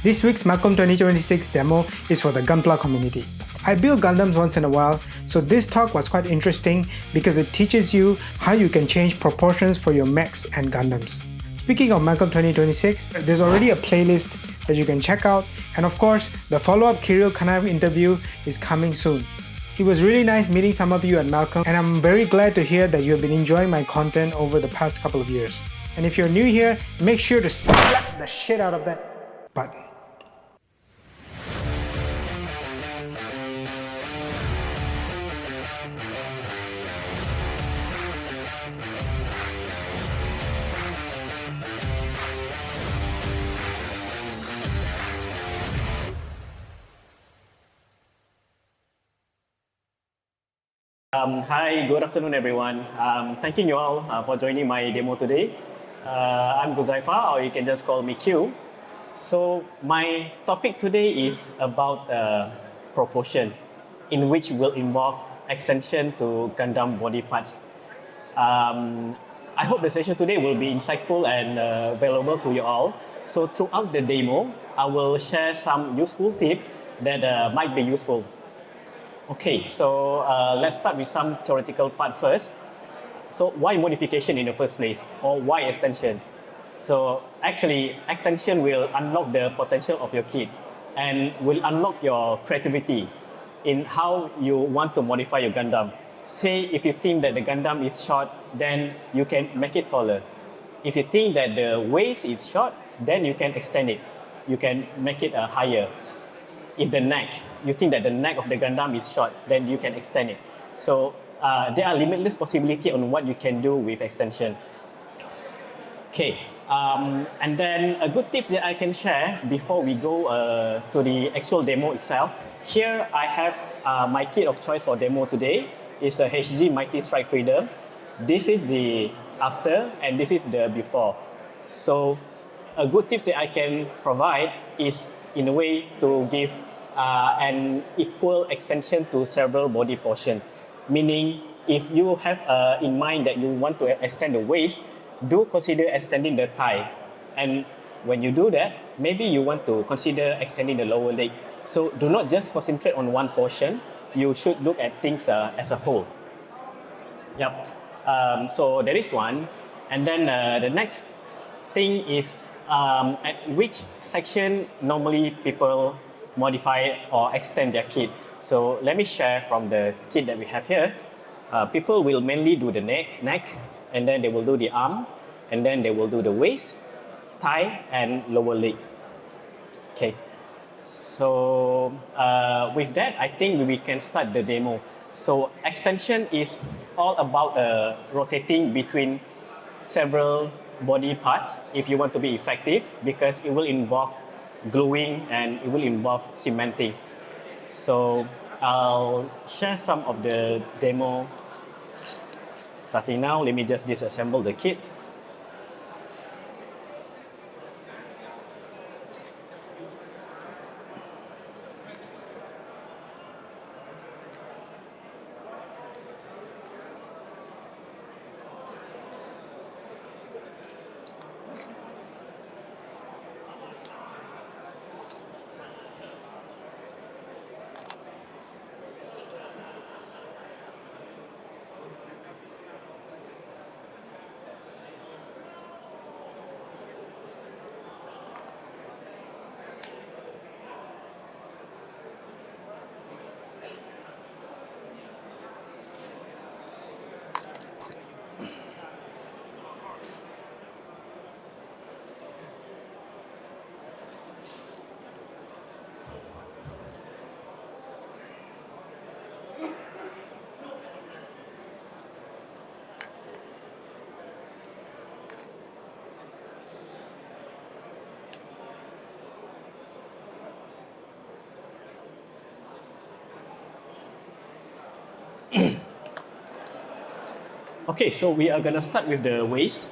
This week's Malcom 2026 demo is for the Gunpla community. I build Gundams once in a while, so this talk was quite interesting because it teaches you how you can change proportions for your mechs and Gundams. Speaking of Malcom 2026, there's already a playlist that you can check out, and of course, the follow-up Kirill Kanaev interview is coming soon. It was really nice meeting some of you at Malcom, and I'm very glad to hear that you have been enjoying my content over the past couple of years. And if you're new here, make sure to slap the shit out of that button. Hi, good afternoon everyone. Thanking you all for joining my demo today. I'm Ohuzaifah, or you can just call me Q. So my topic today is about proportion, in which will involve extension to Gundam body parts. I hope the session today will be insightful and valuable to you all. So throughout the demo, I will share some useful tips that might be useful. Okay, so let's start with some theoretical part first. So why modification in the first place, or why extension? So actually, extension will unlock the potential of your kit and will unlock your creativity in how you want to modify your Gundam. Say if you think that the Gundam is short, then you can make it taller. If you think that the waist is short, then you can extend it. You can make it higher. If the neck, you think that the neck of the Gundam is short, then you can extend it. So there are limitless possibilities on what you can do with extension. Okay, and then a good tips that I can share before we go to the actual demo itself. Here I have my kit of choice for demo today. It's a HG Mighty Strike Freedom. This is the after and this is the before. So a good tips that I can provide is in a way to give an equal extension to several body portion. Meaning, if you have in mind that you want to extend the waist, do consider extending the thigh. And when you do that, maybe you want to consider extending the lower leg. So do not just concentrate on one portion. You should look at things as a whole. Yep. So there is one. And then the next thing is at which section normally people modify or extend their kit. So let me share from the kit that we have here. People will mainly do the neck, and then they will do the arm, and then they will do the waist, thigh, and lower leg. Okay. So with that, I think we can start the demo. So extension is all about rotating between several body parts if you want to be effective, because it will involve gluing and it will involve cementing. So I'll share some of the demo. Starting now, let me just disassemble the kit. Okay, so we are gonna start with the waist.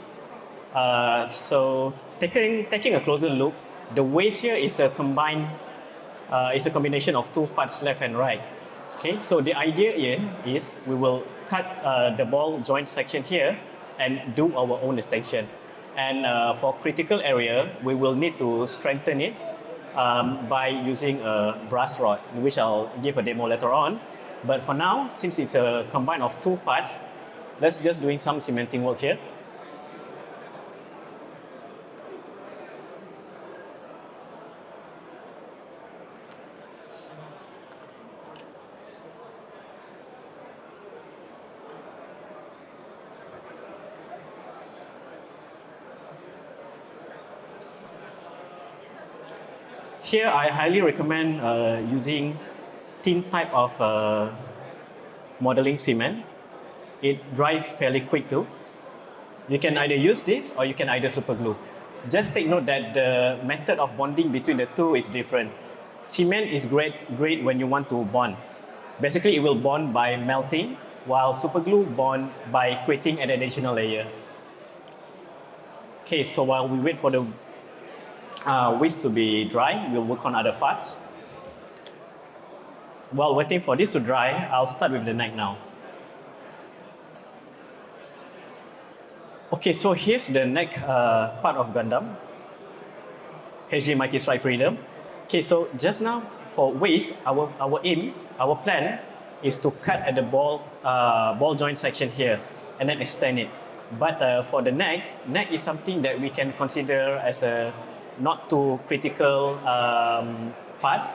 So taking a closer look, the waist here is a combination of two parts, left and right. Okay, so the idea here is we will cut the ball joint section here and do our own extension. And for critical area, we will need to strengthen it by using a brass rod, which I'll give a demo later on. But for now, since it's a combine of two parts, let's just doing some cementing work here. Here, I highly recommend using thin type of modeling cement. It dries fairly quick too. You can either use this or you can either super glue. Just take note that the method of bonding between the two is different. Cement is great when you want to bond. Basically, it will bond by melting, while super glue bond by creating an additional layer. Okay, so while we wait for the waste to be dry, we'll work on other parts. While waiting for this to dry, I'll start with the neck now. Okay, so here's the neck part of Gundam. HG Mighty Strike Freedom. Okay, so just now for waist, our aim, our plan is to cut at the ball joint section here and then extend it. But for the neck is something that we can consider as a not too critical part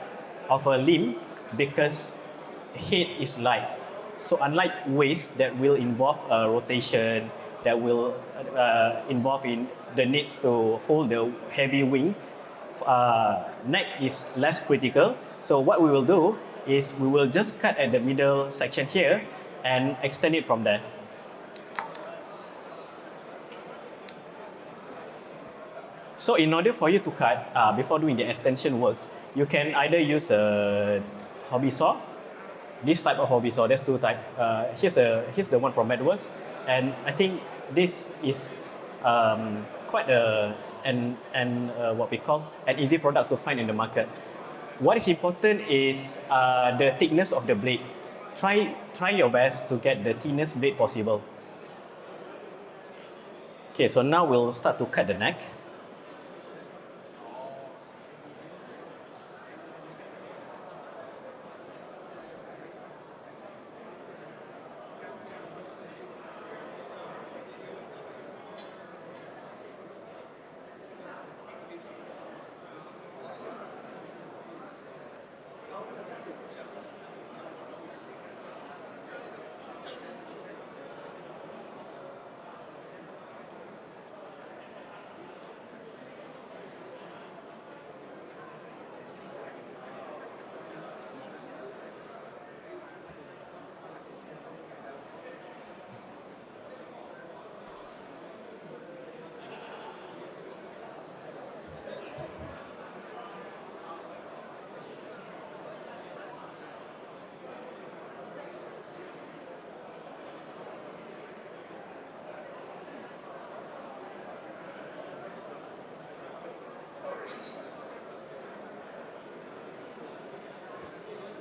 of a limb because head is light. So unlike waist that will involve rotation, that will involve in the needs to hold the heavy wing, neck is less critical. So what we will do is we will just cut at the middle section here and extend it from there. So in order for you to cut, before doing the extension works, you can either use a hobby saw, this type of hobby saw, there's two types. Here's the one from MedWorks, and I think this is quite what we call an easy product to find in the market. What is important is the thickness of the blade. Try your best to get the thinnest blade possible. Okay, so now we'll start to cut the neck.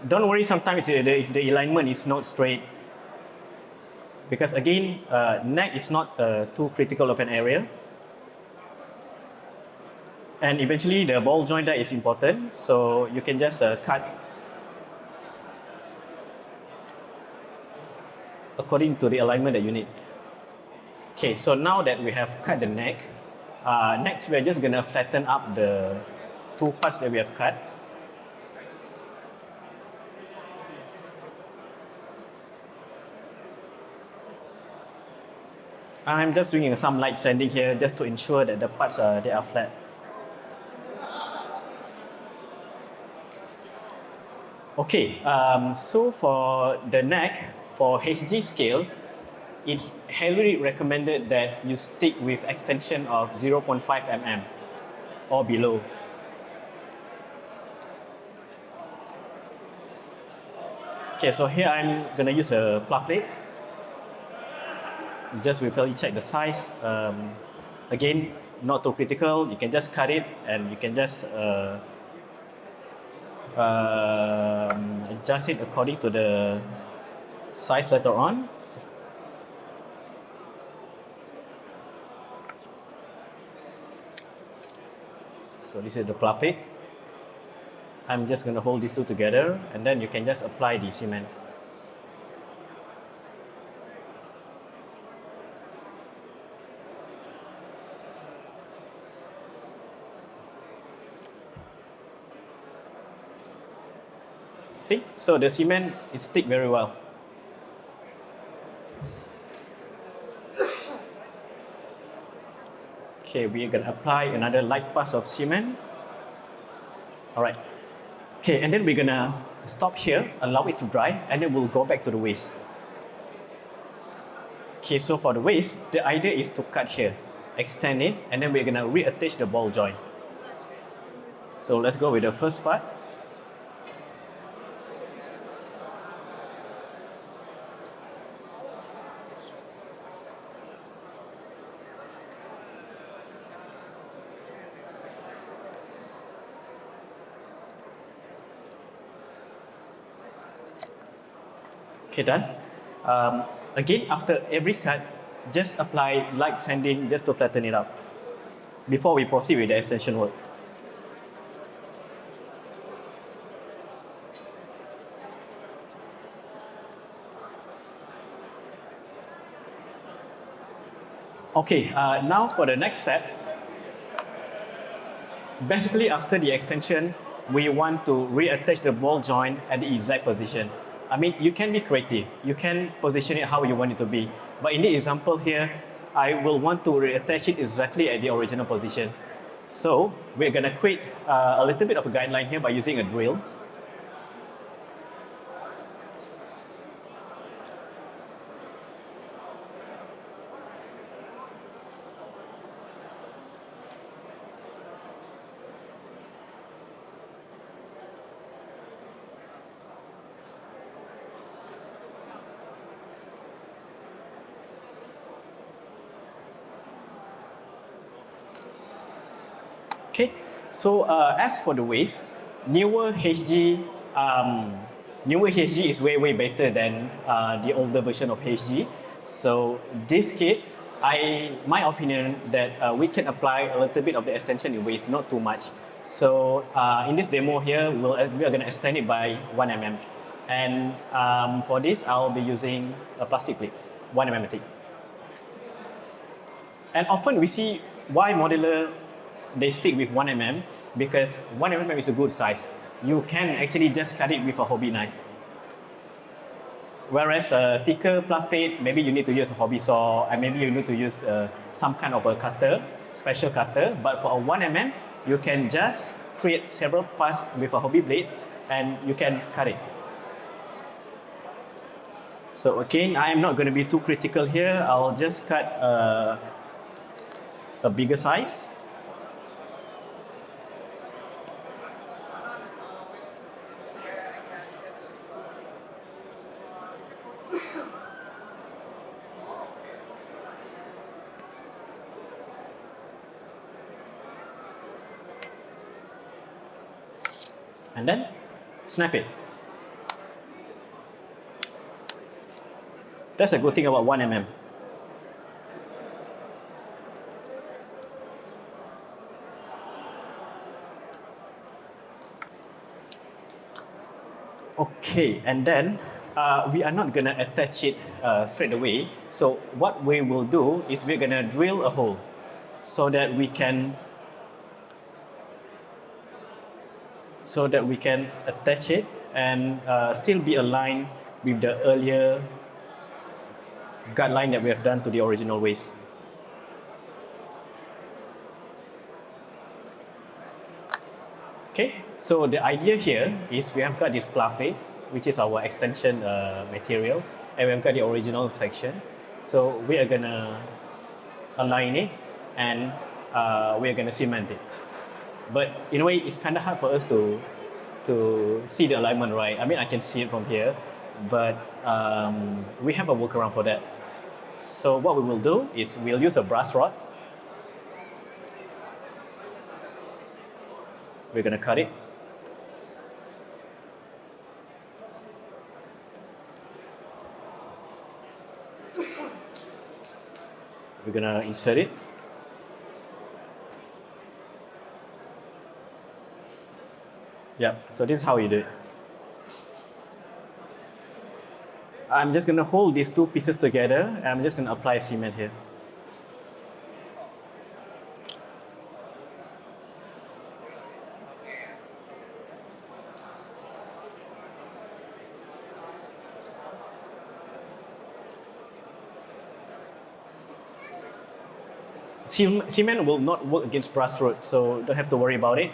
Don't worry sometimes if the alignment is not straight, because again, neck is not too critical of an area. And eventually the ball joint there is important, so you can just cut according to the alignment that you need. Okay, so now that we have cut the neck, next we're just gonna flatten up the two parts that we have cut. I'm just doing some light sanding here just to ensure that the parts they are flat. Okay, so for the neck, for HG scale, it's heavily recommended that you stick with extension of 0.5 mm or below. Okay, so here I'm gonna use a plug plate. Just briefly check the size. Again, not too critical. You can just cut it and you can just adjust it according to the size later on. So this is the plug plate. I'm just gonna hold these two together, and then you can just apply the cement. See, so the cement it stick very well. Okay, we're gonna apply another light pass of cement. All right. Okay, and then we're gonna stop here, allow it to dry, and then we'll go back to the waist. Okay, so for the waist, the idea is to cut here, extend it, and then we're gonna reattach the ball joint. So let's go with the first part. Okay, done. Again, after every cut, just apply light sanding just to flatten it up before we proceed with the extension work. Okay, now for the next step. Basically, after the extension, we want to reattach the ball joint at the exact position. I mean, you can be creative. You can position it how you want it to be. But in the example here, I will want to reattach it exactly at the original position. So we're gonna create a little bit of a guideline here by using a drill. Okay, so as for the waist, newer HG, newer HG is way better than the older version of HG. So this kit, my opinion that we can apply a little bit of the extension in waist, not too much. So in this demo here, we are going to extend it by 1 mm. And for this, I'll be using a plastic clip, 1 mm thick. And often we see why modular they stick with 1 mm because 1 mm is a good size. You can actually just cut it with a hobby knife. Whereas a thicker plug plate, maybe you need to use a hobby saw, and maybe you need to use some kind of a cutter, special cutter. But for a 1 mm, you can just create several parts with a hobby blade, and you can cut it. So again, I am not going to be too critical here. I'll just cut a bigger size. And then snap it. That's a good thing about 1 mm. Okay, and then we are not gonna attach it straight away. So what we will do is we're gonna drill a hole so that we can attach it and still be aligned with the earlier guideline that we have done to the original waist. Okay, so the idea here is we have got this plug plate, which is our extension material, and we've got the original section. So we are gonna align it and we are gonna cement it. But in a way, it's kind of hard for us to see the alignment, right? I mean, I can see it from here, but we have a workaround for that. So what we will do is we'll use a brass rod. We're gonna cut it. We're gonna insert it. Yeah, so this is how you do it. I'm just gonna hold these two pieces together and I'm just gonna apply cement here. Cement will not work against brass rod, so don't have to worry about it.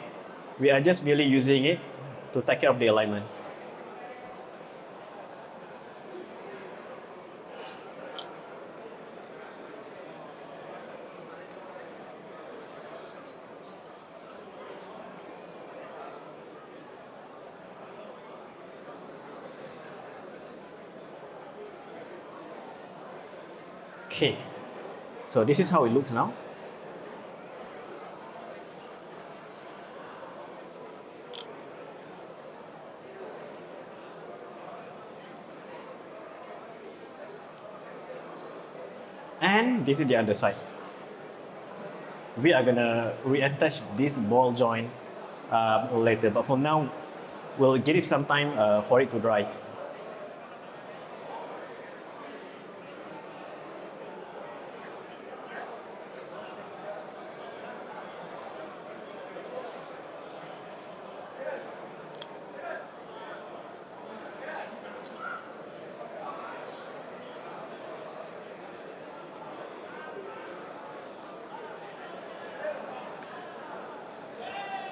We are just merely using it to take care of the alignment. Okay, so this is how it looks now. And this is the other side. We are gonna reattach this ball joint later, but for now, we'll give it some time for it to dry.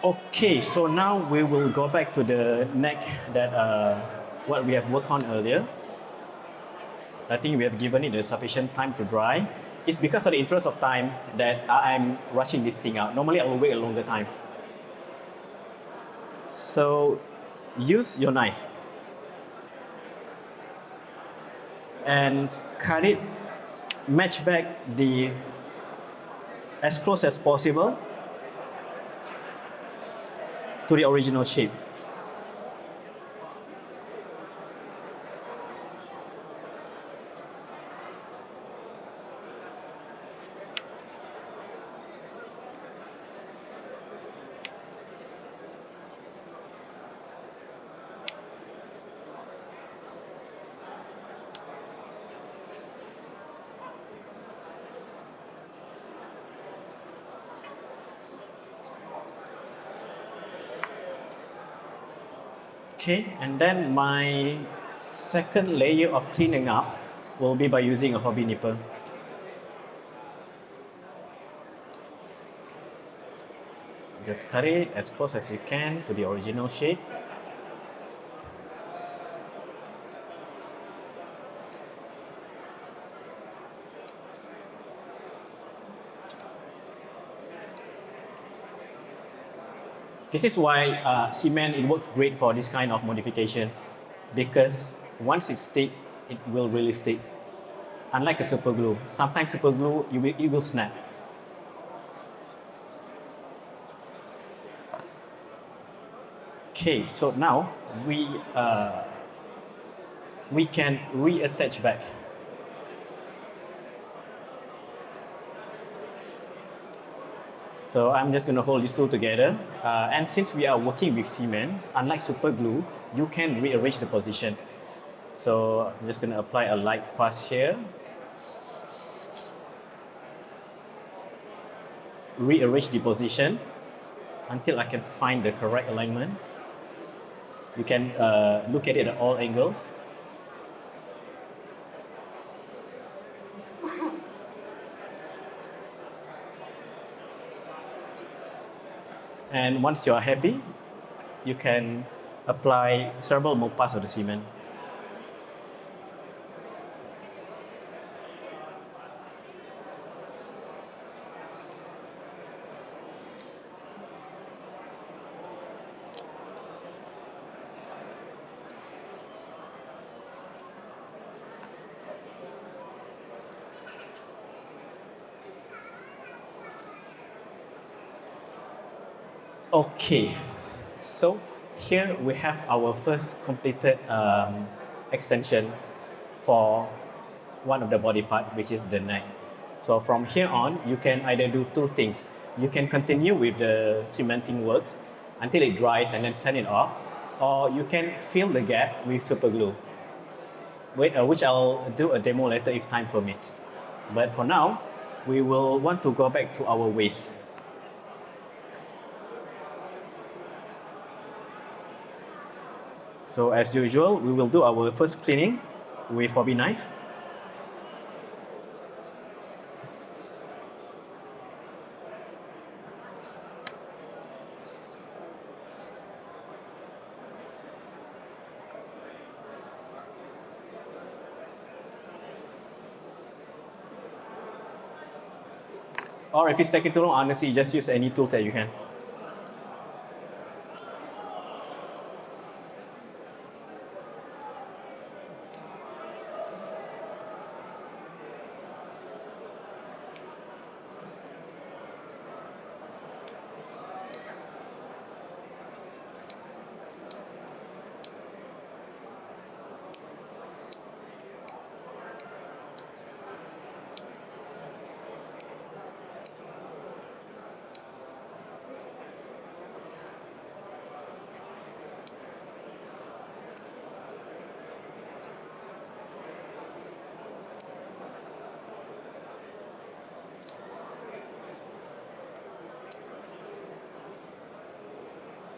Okay, so now we will go back to the neck that what we have worked on earlier. I think we have given it a sufficient time to dry. It's because of the interest of time that I'm rushing this thing out. Normally I will wait a longer time. So use your knife and cut it, match back the as close as possible to the original shape. Okay, and then my second layer of cleaning up will be by using a hobby nipper. Just cut it as close as you can to the original shape. This is why cement, it works great for this kind of modification, because once it stick, it will really stick. Unlike a super glue, sometimes super glue it will snap. Okay, so now we can reattach back. So I'm just going to hold these two together. And since we are working with cement, unlike super glue, you can rearrange the position. So I'm just going to apply a light pass here. Rearrange the position until I can find the correct alignment. You can look at it at all angles. And once you are happy, you can apply several more parts of the cement. Okay, so here we have our first completed extension for one of the body part, which is the neck. So from here on, you can either do two things. You can continue with the cementing works, until it dries and then sand it off, or you can fill the gap with super glue, which I'll do a demo later if time permits. But for now, we will want to go back to our waste. So as usual, we will do our first cleaning with hobby knife. Or if it's taking too long, honestly, just use any tools that you can.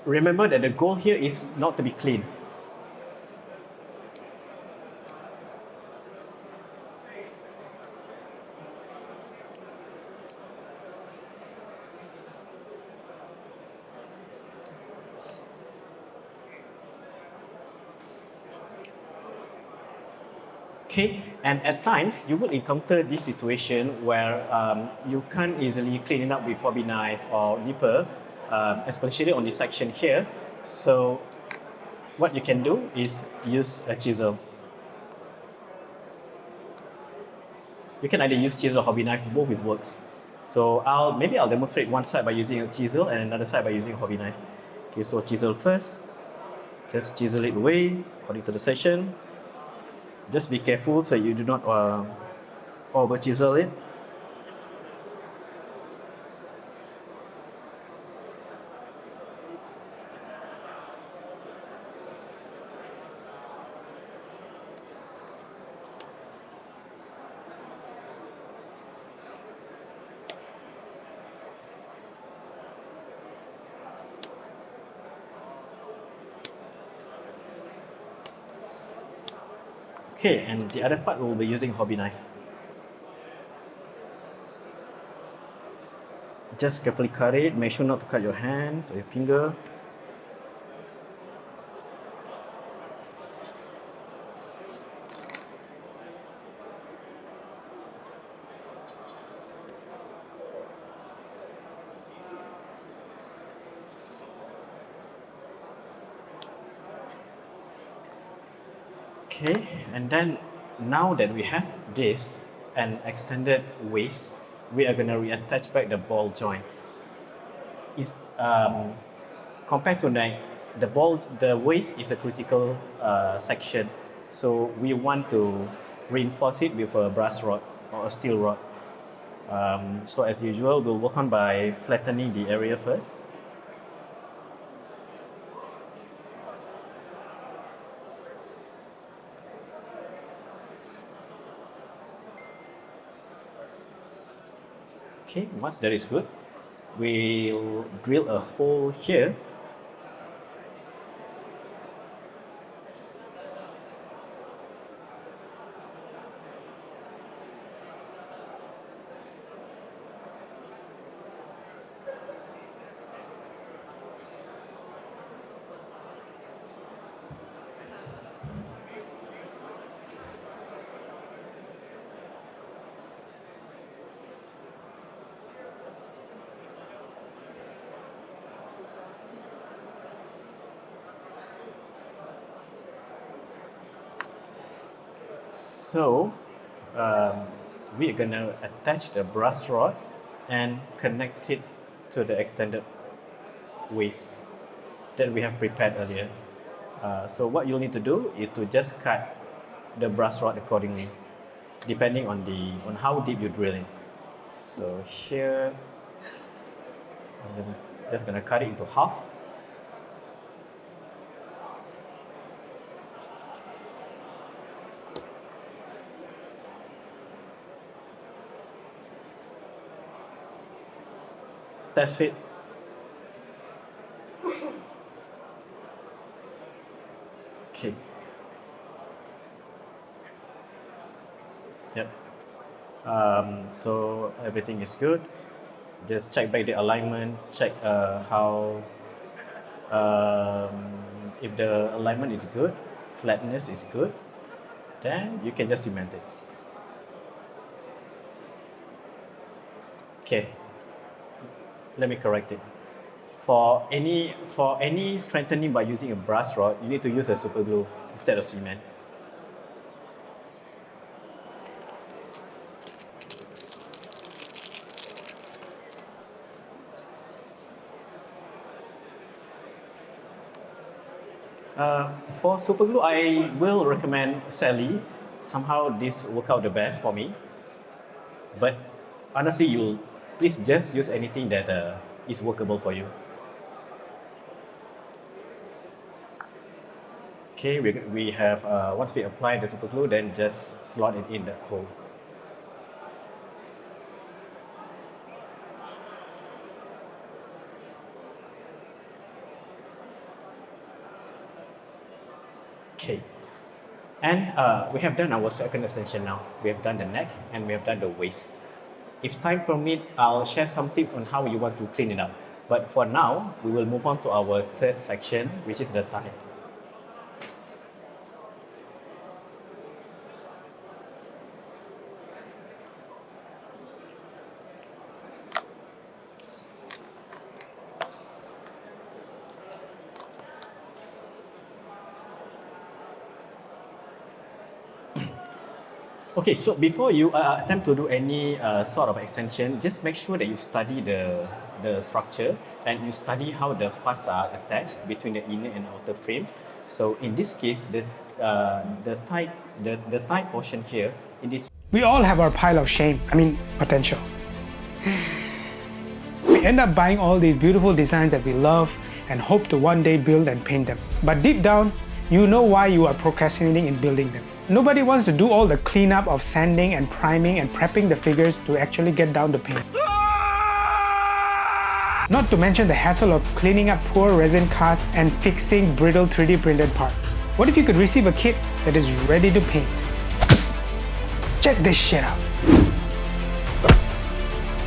Remember that the goal here is not to be clean. Okay, and at times you will encounter this situation where you can't easily clean it up with hobby knife or nipper, especially on this section here. So what you can do is use a chisel. You can either use chisel or hobby knife, both it works. So maybe I'll demonstrate one side by using a chisel and another side by using a hobby knife. Okay, so chisel first. Just chisel it away according to the section. Just be careful so you do not over chisel it. Okay, and the other part we'll be using hobby knife. Just carefully cut it, make sure not to cut your hands or your finger. Okay, and then now that we have this and extended waist, we are going to reattach back the ball joint. It's, compared to the waist is a critical section, so we want to reinforce it with a brass rod or a steel rod. So as usual, we'll work on by flattening the area first. Okay, once that is good, we'll drill a hole here. So we are gonna attach the brass rod and connect it to the extended waist that we have prepared earlier. So what you'll need to do is to just cut the brass rod accordingly, depending on how deep you drill it. So here, I'm just gonna cut it into half. Test fit. Okay. Yep. So everything is good. Just check back the alignment. Check how if the alignment is good, flatness is good, then you can just cement it. Okay. Let me correct it. For any strengthening by using a brass rod, you need to use a super glue instead of cement. For super glue, I will recommend Sally. Somehow this work out the best for me. But honestly, please just use anything that is workable for you. Okay, we have once we apply the super glue, then just slot it in the hole. Okay, and we have done our second extension now. We have done the neck and we have done the waist. If time permit, I'll share some tips on how you want to clean it up. But for now, we will move on to our third section, which is the thigh. Okay, so before you attempt to do any sort of extension, just make sure that you study the structure and you study how the parts are attached between the inner and outer frame. So in this case, the thigh portion here, it is. We all have our pile of shame, potential. We end up buying all these beautiful designs that we love and hope to one day build and paint them. But deep down, you know why you are procrastinating in building them. Nobody wants to do all the cleanup of sanding and priming and prepping the figures to actually get down the paint. Not to mention the hassle of cleaning up poor resin casts and fixing brittle 3D printed parts. What if you could receive a kit that is ready to paint? Check this shit out.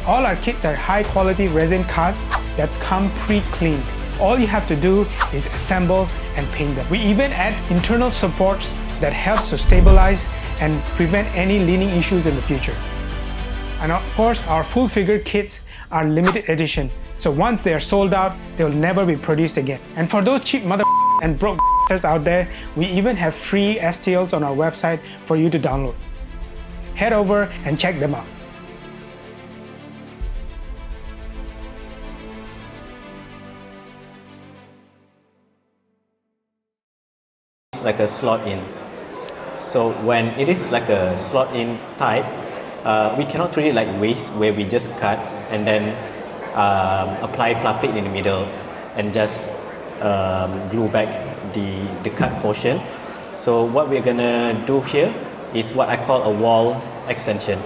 All our kits are high quality resin casts that come pre-cleaned. All you have to do is assemble and paint them. We even add internal supports that helps to stabilize and prevent any leaning issues in the future. And of course, our full figure kits are limited edition, so once they are sold out, they will never be produced again. And for those cheap mother and broke out there, we even have free STLs on our website for you to download. Head over and check them out. Like a slot in. So when it is like a slot in type, we cannot treat it like waist where we just cut and then apply plastic in the middle and just glue back the cut portion. So what we're gonna do here is what I call a wall extension.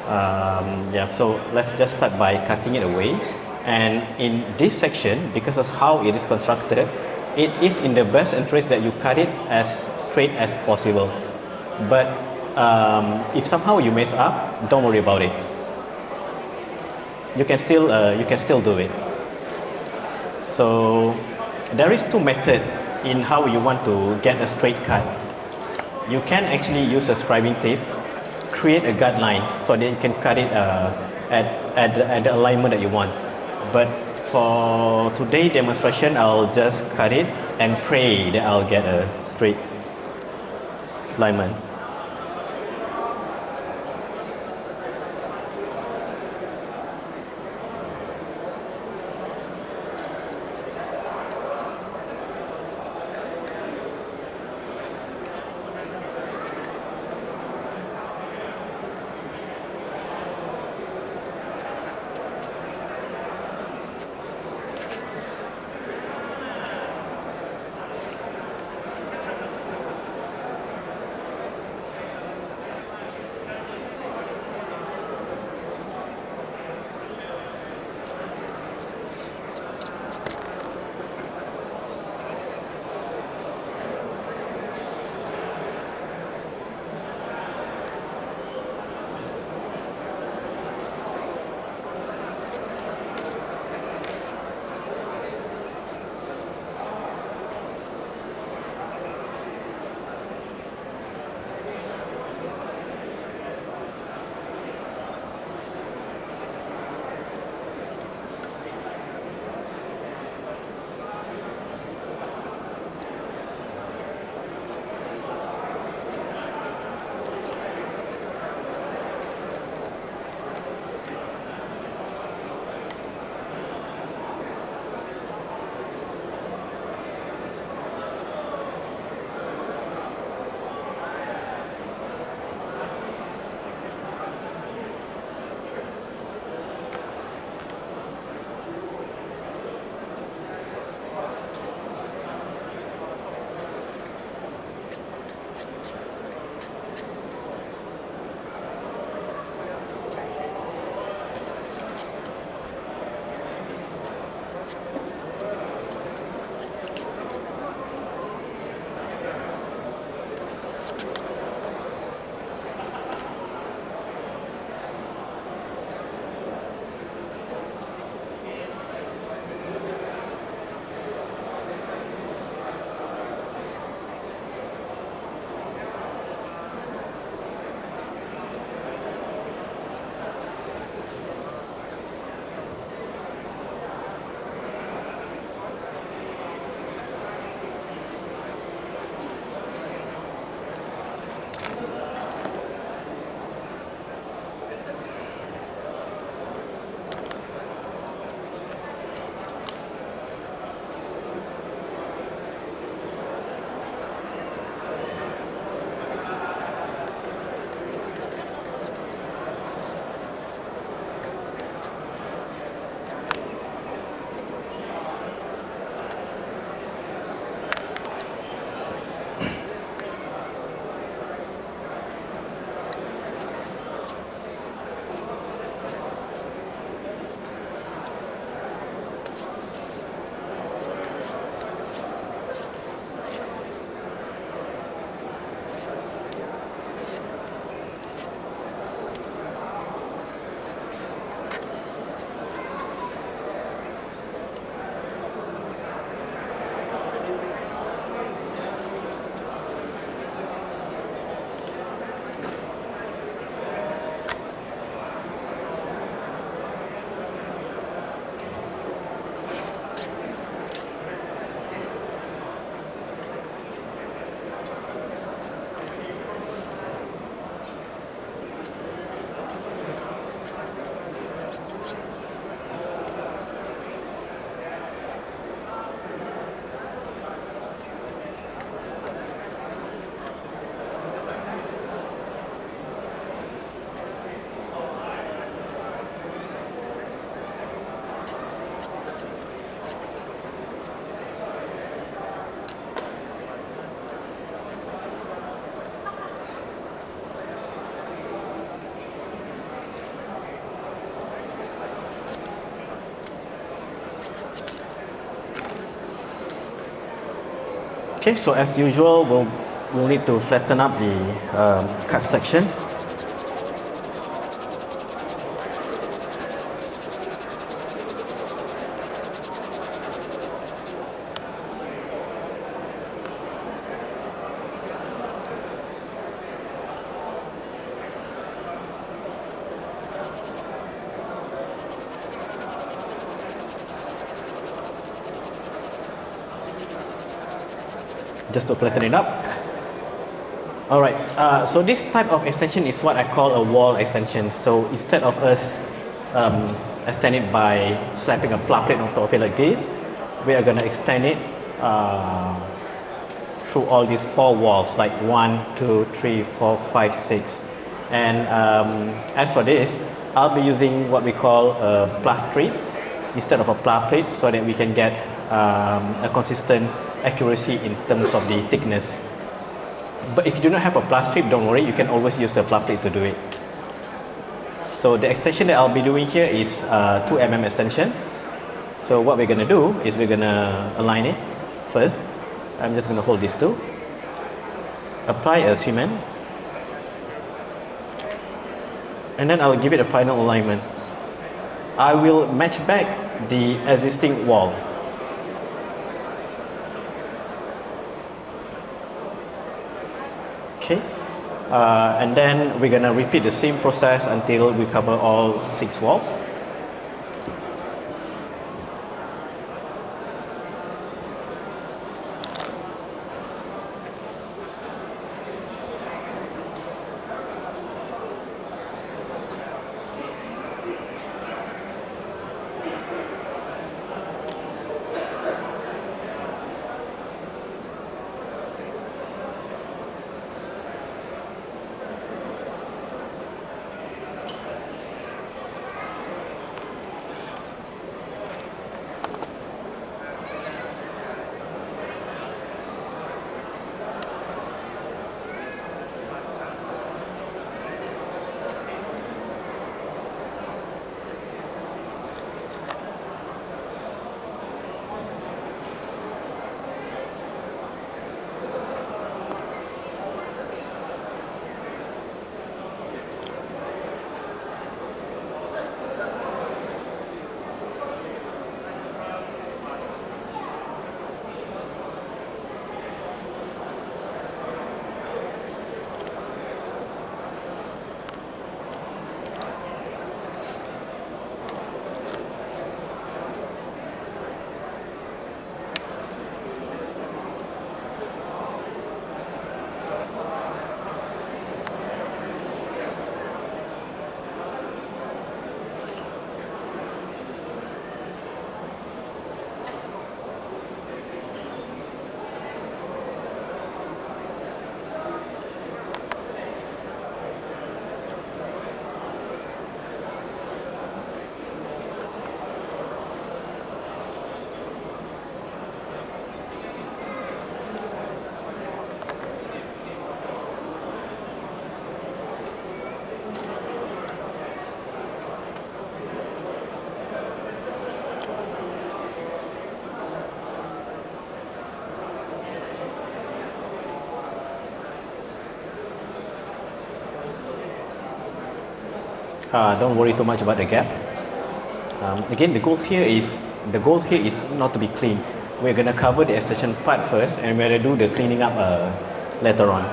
So let's just start by cutting it away. And in this section, because of how it is constructed, it is in the best interest that you cut it as straight as possible. But if somehow you mess up, don't worry about it. You can still do it. So there is two methods in how you want to get a straight cut. You can actually use a scribing tape, create a guideline so that you can cut it at the alignment that you want. But for today's demonstration, I'll just cut it and pray that I'll get a straight alignment. Okay, so as usual, we'll need to flatten up the cut section. Just to flatten it up. Alright, so this type of extension is what I call a wall extension. So instead of us extend it by slapping a plug plate on top of it like this, we are going to extend it through all these 4 walls, like 1, 2, 3, 4, 5, 6. And as for this, I'll be using what we call a plus strip instead of a plug plate, so that we can get a consistent accuracy in terms of the thickness. But if you do not have a plus strip, don't worry, you can always use a plug plate to do it. So the extension that I'll be doing here is 2 mm extension. So what we're going to do is we're going to align it first. I'm just going to hold these two, apply a cement, and then I'll give it a final alignment. I will match back the existing wall. Okay, and then we're gonna repeat the same process until we cover all 6 walls. Don't worry too much about the gap. Again, the goal here is not to be clean. We're gonna cover the extension part first, and we're gonna do the cleaning up later on.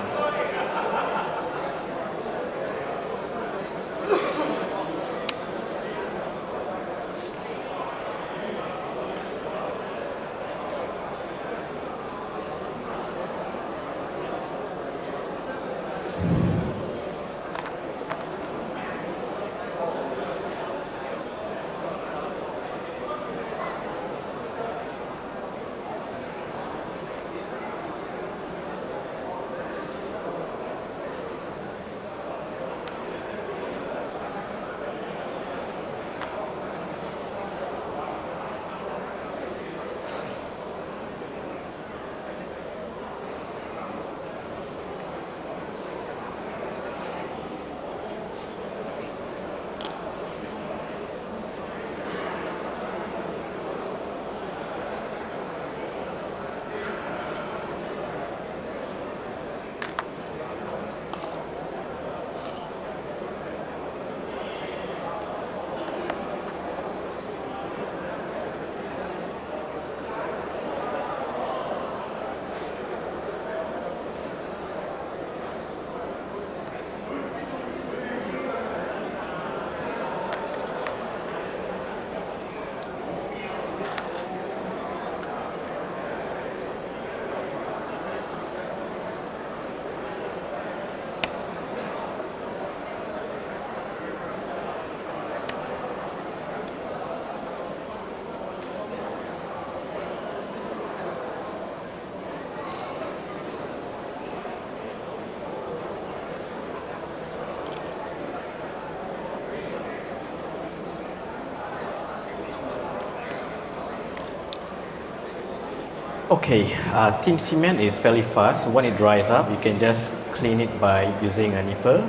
Okay, thin cement is fairly fast. When it dries up, you can just clean it by using a nipper.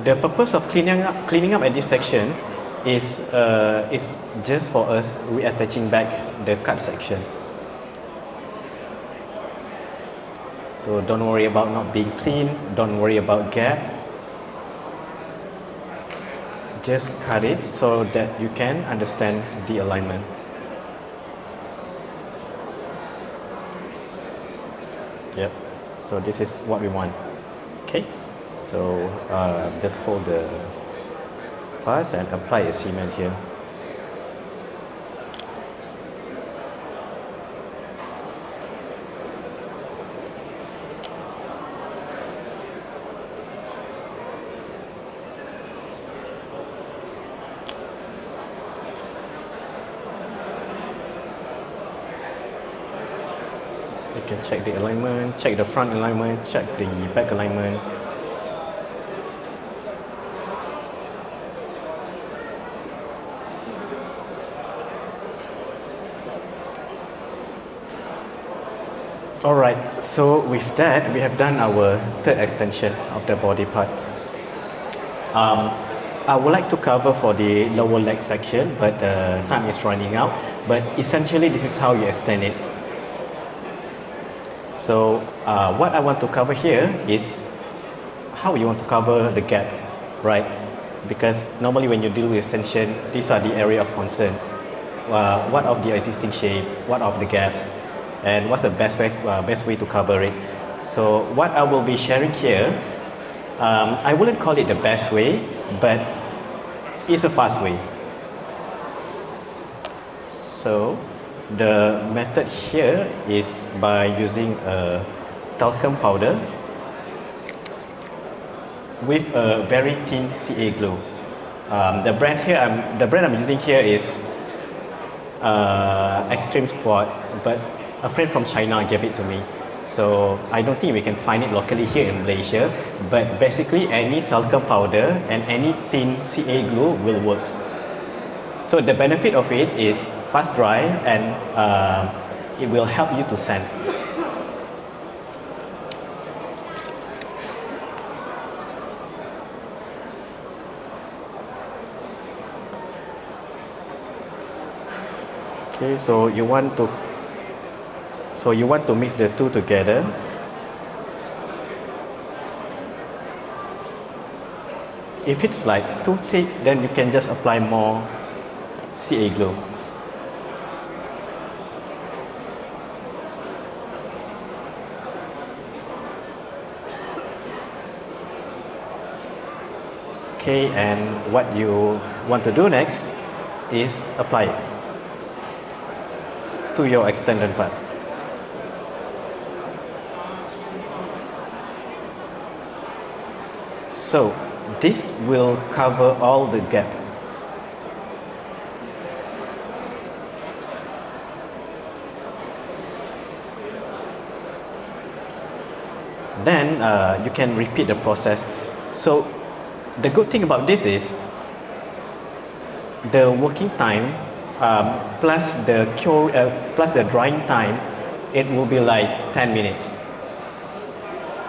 The purpose of cleaning up at this section is just for us reattaching back the cut section. So don't worry about not being clean, don't worry about gap. Just cut it so that you can understand the alignment. Yep, so this is what we want. Okay, so just hold the parts and apply a cement here. You can check the alignment, check the front alignment, check the back alignment. Alright, so with that, we have done our third extension of the body part. I would like to cover for the lower leg section, but time is running out. But essentially, this is how you extend it. So what I want to cover here is how you want to cover the gap, right? Because normally when you deal with extension, these are the area of concern. What of the existing shape, what of the gaps, and what's the best way to cover it. So what I will be sharing here, I wouldn't call it the best way, but it's a fast way. So the method here is by using a talcum powder with a very thin CA glue. The brand I'm using here is Extreme Squad, but a friend from China gave it to me. So I don't think we can find it locally here in Malaysia, but basically any talcum powder and any thin CA glue will work. So the benefit of it is fast dry and it will help you to sand. Okay, so you want to mix the two together. If it's like too thick, then you can just apply more CA glue. Okay, and what you want to do next is apply it to your extended part. So this will cover all the gap. Then you can repeat the process. So the good thing about this is the working time plus the drying time, it will be like 10 minutes.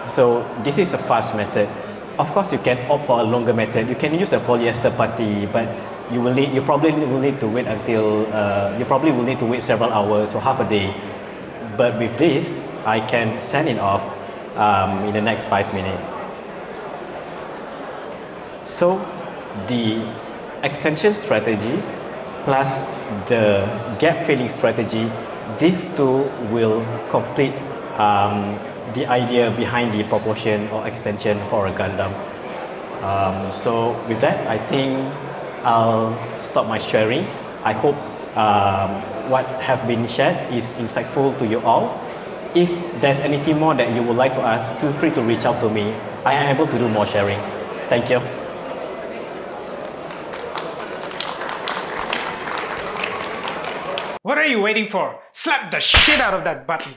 So this is a fast method. Of course, you can opt for a longer method. You can use a polyester putty, but you probably will need to wait several hours or half a day. But with this, I can sand it off in the next 5 minutes. So the extension strategy plus the gap filling strategy, these two will complete the idea behind the proportion or extension for a Gundam. So with that, I think I'll stop my sharing. I hope what have been shared is insightful to you all. If there's anything more that you would like to ask, feel free to reach out to me. I am able to do more sharing. Thank you. What are you waiting for? Slap the shit out of that button.